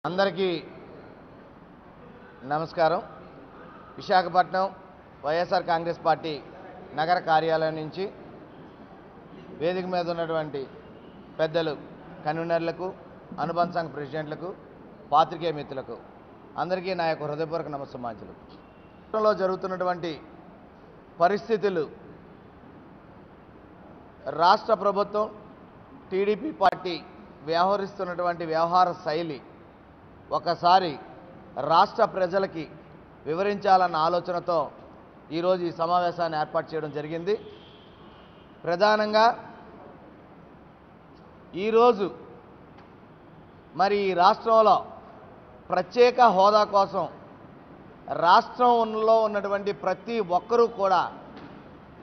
అందరికీ నమస్కారం. విశాఖపట్నం వైఎస్ఆర్ కాంగ్రెస్ పార్టీ నగర కార్యాలయం నుంచి వేదిక మీద ఉన్నటువంటి పెద్దలు, కన్వీనర్లకు, అనుబంధ సంఘ ప్రెసిడెంట్లకు, పాత్రికేయ మిత్రులకు అందరికీ నా యొక్క హృదయపూర్వక నమస్సమాంజలు. రాష్ట్రంలో జరుగుతున్నటువంటి పరిస్థితులు, రాష్ట్ర ప్రభుత్వం టీడీపీ పార్టీ వ్యవహరిస్తున్నటువంటి వ్యవహార శైలి ఒకసారి రాష్ట్ర ప్రజలకి వివరించాలన్న ఆలోచనతో ఈరోజు ఈ సమావేశాన్ని ఏర్పాటు చేయడం జరిగింది. ప్రధానంగా ఈరోజు మరి ఈ రాష్ట్రంలో ప్రత్యేక హోదా కోసం రాష్ట్రంలో ఉన్నటువంటి ప్రతి ఒక్కరూ కూడా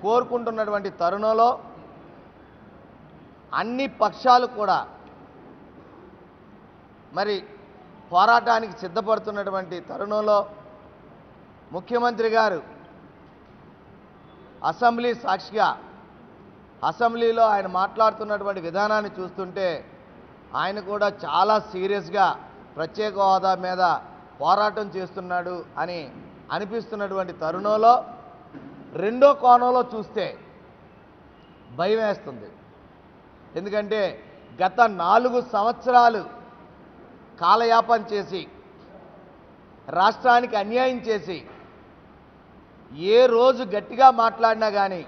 కోరుకుంటున్నటువంటి తరుణంలో అన్ని పక్షాలు కూడా మరి పోరాటానికి సిద్ధపడుతున్నటువంటి తరుణంలో ముఖ్యమంత్రి గారు అసెంబ్లీ సాక్షిగా అసెంబ్లీలో ఆయన మాట్లాడుతున్నటువంటి విధానాన్ని చూస్తుంటే ఆయన కూడా చాలా సీరియస్గా ప్రత్యేక హోదా మీద పోరాటం చేస్తున్నాడు అని అనిపిస్తున్నటువంటి తరుణంలో రెండో కోణంలో చూస్తే భయం వేస్తుంది. ఎందుకంటే గత 4 సంవత్సరాలు కాలయాపన చేసి రాష్ట్రానికి అన్యాయం చేసి ఏ రోజు గట్టిగా మాట్లాడినా కానీ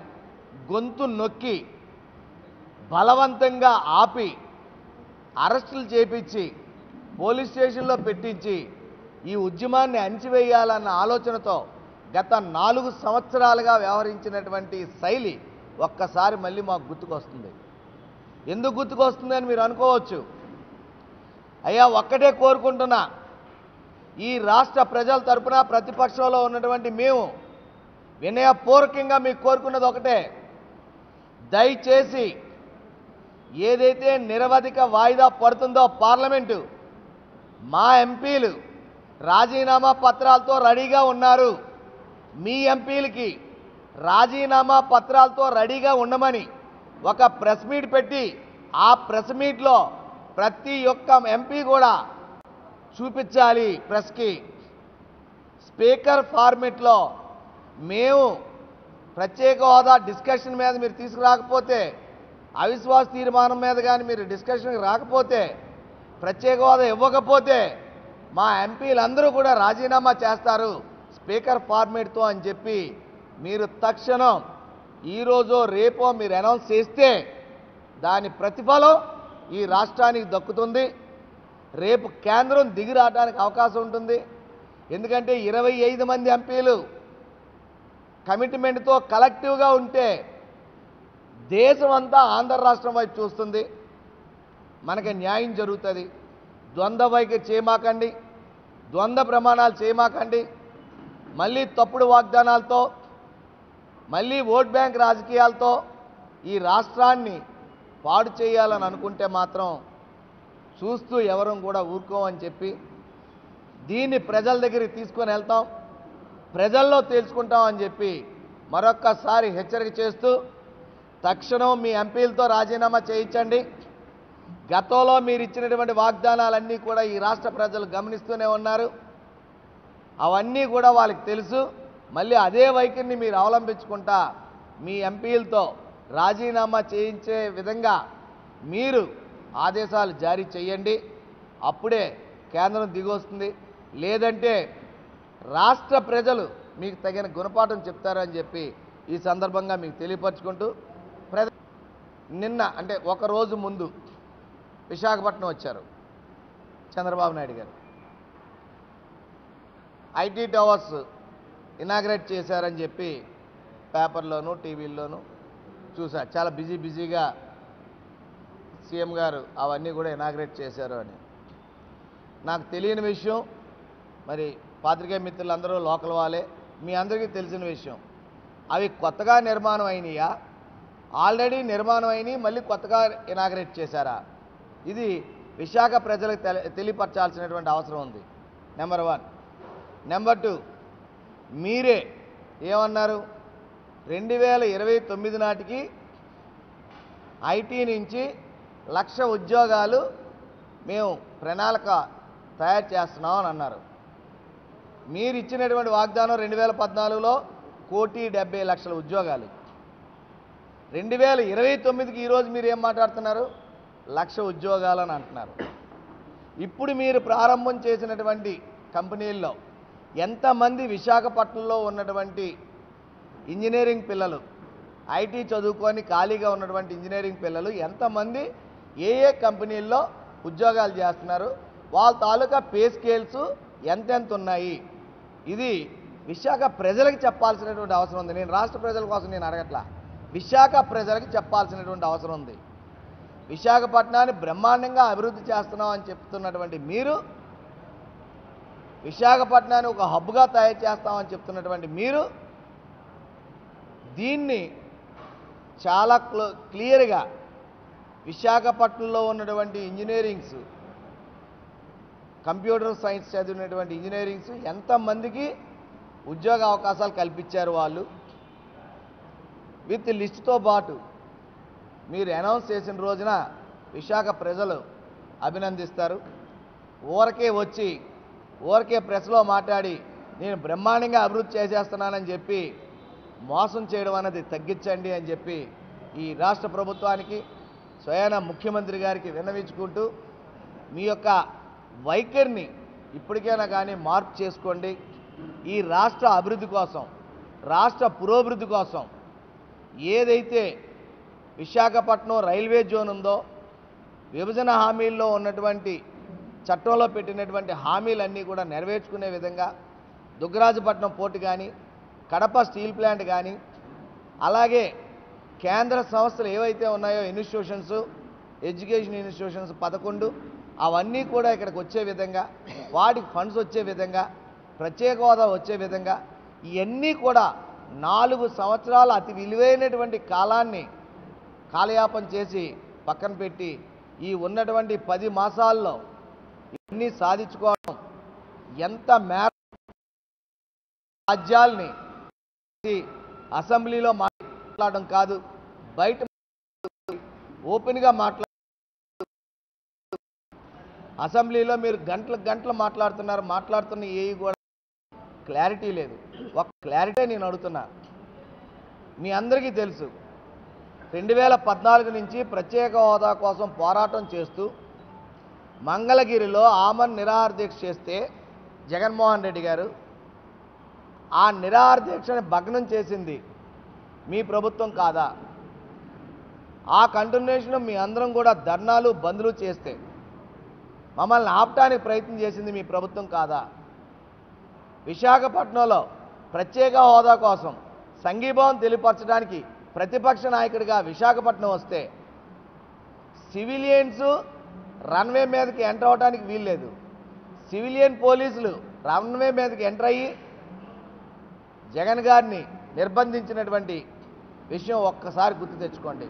గొంతు నొక్కి బలవంతంగా ఆపి అరెస్టులు చేపించి పోలీస్ స్టేషన్లో పెట్టించి ఈ ఉద్యమాన్ని అణిచివేయాలన్న ఆలోచనతో గత 4 సంవత్సరాలుగా వ్యవహరించినటువంటి శైలి ఒక్కసారి మళ్ళీ మాకు గుర్తుకొస్తుంది. ఎందుకు గుర్తుకొస్తుంది అని మీరు అనుకోవచ్చు. అయ్యా, ఒక్కటే కోరుకుంటున్నా, ఈ రాష్ట్ర ప్రజల తరపున ప్రతిపక్షంలో ఉన్నటువంటి మేము వినయపూర్వకంగా మీకు కోరుకున్నది ఒకటే, దయచేసి ఏదైతే నిరవధిక వాయిదా పడుతుందో పార్లమెంటు, మా ఎంపీలు రాజీనామా పత్రాలతో రెడీగా ఉన్నారు. మీ ఎంపీలకి రాజీనామా పత్రాలతో రెడీగా ఉండమని ఒక ప్రెస్ మీట్ పెట్టి ఆ ప్రెస్ మీట్లో ప్రతి ఒక్క ఎంపీ కూడా చూపించాలి ప్రెస్కి. స్పీకర్ ఫార్మెట్లో మేము ప్రత్యేక హోదా డిస్కషన్ మీద మీరు తీసుకురాకపోతే, అవిశ్వాస తీర్మానం మీద కానీ మీరు డిస్కషన్కి రాకపోతే, ప్రత్యేక హోదా ఇవ్వకపోతే మా ఎంపీలందరూ కూడా రాజీనామా చేస్తారు స్పీకర్ ఫార్మేట్తో అని చెప్పి మీరు తక్షణం ఈరోజో రేపో మీరు అనౌన్స్ చేస్తే దాని ప్రతిఫలం ఈ రాష్ట్రానికి దక్కుతుంది. రేపు కేంద్రం దిగి రావడానికి అవకాశం ఉంటుంది. ఎందుకంటే 25 మంది ఎంపీలు కమిట్మెంట్తో కలెక్టివ్గా ఉంటే దేశం అంతా ఆంధ్ర రాష్ట్రం వైపు చూస్తుంది. మనకి న్యాయం జరుగుతుంది. ద్వంద్వ వైఖరి చేయమాకండి, ద్వంద్వ ప్రమాణాలు చేయమాకండి. మళ్ళీ తప్పుడు వాగ్దానాలతో, మళ్ళీ ఓట్ బ్యాంక్ రాజకీయాలతో ఈ రాష్ట్రాన్ని పాడు చేయాలని అనుకుంటే మాత్రం చూస్తూ ఎవరం కూడా ఊరుకోమని చెప్పి దీన్ని ప్రజల దగ్గరికి తీసుకొని వెళ్తాం, ప్రజల్లో తేల్చుకుంటామని చెప్పి మరొక్కసారి హెచ్చరిక చేస్తూ తక్షణం మీ ఎంపీలతో రాజీనామా చేయించండి. గతంలో మీరు ఇచ్చినటువంటి వాగ్దానాలన్నీ కూడా ఈ రాష్ట్ర ప్రజలు గమనిస్తూనే ఉన్నారు. అవన్నీ కూడా వాళ్ళకి తెలుసు. మళ్ళీ అదే వైఖరిని మీరు అవలంబించుకుంటా మీ ఎంపీలతో రాజీనామా చేయించే విధంగా మీరు ఆదేశాలు జారీ చేయండి. అప్పుడే కేంద్రం దిగొస్తుంది. లేదంటే రాష్ట్ర ప్రజలు మీకు తగిన గుణపాఠం చెప్తారని చెప్పి ఈ సందర్భంగా మీకు తెలియపరచుకుంటూ, నిన్న అంటే ఒక రోజు ముందు విశాఖపట్నం వచ్చారు చంద్రబాబు నాయుడు గారు. ఐటీ టవర్స్ ఇనాగ్రేట్ చేశారని చెప్పి పేపర్లోనూ టీవీల్లోనూ చూశారు. చాలా బిజీగా సీఎం గారు అవన్నీ కూడా ఇనాగ్రేట్ చేశారు అని. నాకు తెలియని విషయం, మరి పాత్రికేయ మిత్రులందరూ లోకల్ వాళ్ళే, మీ అందరికీ తెలిసిన విషయం. అవి కొత్తగా నిర్మాణం అయినాయా, ఆల్రెడీ నిర్మాణం అయినాయి మళ్ళీ కొత్తగా ఇనాగ్రేట్ చేశారా? ఇది విశాఖ ప్రజలకు తెలియపరచాల్సినటువంటి అవసరం ఉంది. నెంబర్ 1. నెంబర్ 2, మీరే ఏమన్నారు, 2029 నాటికి ఐటీ నుంచి 1,00,000 ఉద్యోగాలు మేము ప్రణాళిక తయారు చేస్తున్నాం అని అన్నారు. మీరు ఇచ్చినటువంటి వాగ్దానం 2014లో 1,70,00,000 ఉద్యోగాలు. 2029కి ఈరోజు మీరు ఏం మాట్లాడుతున్నారు? 1,00,000 ఉద్యోగాలని అంటున్నారు. ఇప్పుడు మీరు ప్రారంభం చేసినటువంటి కంపెనీల్లో ఎంతమంది విశాఖపట్నంలో ఉన్నటువంటి ఇంజనీరింగ్ పిల్లలు, ఐటీ చదువుకొని ఖాళీగా ఉన్నటువంటి ఇంజనీరింగ్ పిల్లలు ఎంతమంది ఏ కంపెనీల్లో ఉద్యోగాలు చేస్తున్నారు? వాళ్ళ తాలూకా పే స్కేల్స్ ఎంతెంత ఉన్నాయి? ఇది విశాఖ ప్రజలకు చెప్పాల్సినటువంటి అవసరం ఉంది. నేను రాష్ట్ర ప్రజల కోసం నేను అడగట్లా, విశాఖ ప్రజలకు చెప్పాల్సినటువంటి అవసరం ఉంది. విశాఖపట్నాన్ని బ్రహ్మాండంగా అభివృద్ధి చేస్తున్నాం అని చెప్తున్నటువంటి మీరు, విశాఖపట్నాన్ని ఒక హబ్గా తయారు చేస్తామని చెప్తున్నటువంటి మీరు దీన్ని చాలా క్లియర్గా విశాఖపట్నంలో ఉన్నటువంటి ఇంజనీరింగ్స్, కంప్యూటర్ సైన్స్ చదివినటువంటి ఇంజనీరింగ్స్ ఎంతమందికి ఉద్యోగ అవకాశాలు కల్పించారు వాళ్ళు విత్ లిస్టుతో పాటు మీరు అనౌన్స్ చేసిన రోజున విశాఖ ప్రజలు అభినందిస్తారు. ఊరకే ప్రెస్లో మాట్లాడి నేను బ్రహ్మాండంగా అభివృద్ధి చేసేస్తున్నానని చెప్పి మోసం చేయడం అనేది తగ్గించండి అని చెప్పి ఈ రాష్ట్ర ప్రభుత్వానికి, స్వయాన ముఖ్యమంత్రి గారికి విన్నవించుకుంటూ మీ యొక్క వైఖరిని ఇప్పటికైనా కానీ మార్పు చేసుకోండి. ఈ రాష్ట్ర అభివృద్ధి కోసం, రాష్ట్ర పురోభివృద్ధి కోసం ఏదైతే విశాఖపట్నం రైల్వే జోన్ ఉందో, విభజన హామీల్లో ఉన్నటువంటి చట్టంలో పెట్టినటువంటి హామీలన్నీ కూడా నెరవేర్చుకునే విధంగా దుగ్గరాజపట్నం పోర్టు కానీ, కడప స్టీల్ ప్లాంట్ కానీ, అలాగే కేంద్ర సంస్థలు ఏవైతే ఉన్నాయో ఇన్స్టిట్యూషన్స్, ఎడ్యుకేషన్ ఇన్స్టిట్యూషన్స్ 11 అవన్నీ కూడా ఇక్కడికి వచ్చే విధంగా, వాటికి ఫండ్స్ వచ్చే విధంగా, ప్రత్యేక హోదా వచ్చే విధంగా ఇవన్నీ కూడా 4 సంవత్సరాల అతి విలువైనటువంటి కాలాన్ని కాలయాపన చేసి పక్కన పెట్టి ఈ ఉన్నటువంటి 10 మాసాల్లో ఇవన్నీ సాధించుకోవడం ఎంత మేర రాజ్యాల్ని అసెంబ్లీలో మాట్లాడడం కాదు, బయట ఓపెన్గా అసెంబ్లీలో మీరు గంటలు మాట్లాడుతున్న ఏవి కూడా క్లారిటీ లేదు. ఒక క్లారిటీ నేను అడుగుతున్నా. మీ అందరికీ తెలుసు 2014 నుంచి ప్రత్యేక హోదా కోసం పోరాటం చేస్తూ మంగళగిరిలో ఆమరణ నిరాహార దీక్ష చేస్తే జగన్మోహన్ రెడ్డి గారు ఆ నిరాహార దీక్షని భగ్నం చేసింది మీ ప్రభుత్వం కాదా? ఆ కంటిన్యూషన్ మీ అందరం కూడా ధర్నాలు బంద్లు చేస్తే మమ్మల్ని ఆపటానికి ప్రయత్నం చేసింది మీ ప్రభుత్వం కాదా? విశాఖపట్నంలో ప్రత్యేక హోదా కోసం సంఘీభావం తెలియపరచడానికి ప్రతిపక్ష నాయకుడిగా విశాఖపట్నం వస్తే సివిలియన్స్ రన్వే మీదకి ఎంటర్ అవడానికి వీల్లేదు. సివిలియన్ పోలీసులు రన్వే మీదకి ఎంటర్ అయ్యి జగన్ గారిని నిర్బంధించినటువంటి విషయం ఒక్కసారి గుర్తు తెచ్చుకోండి.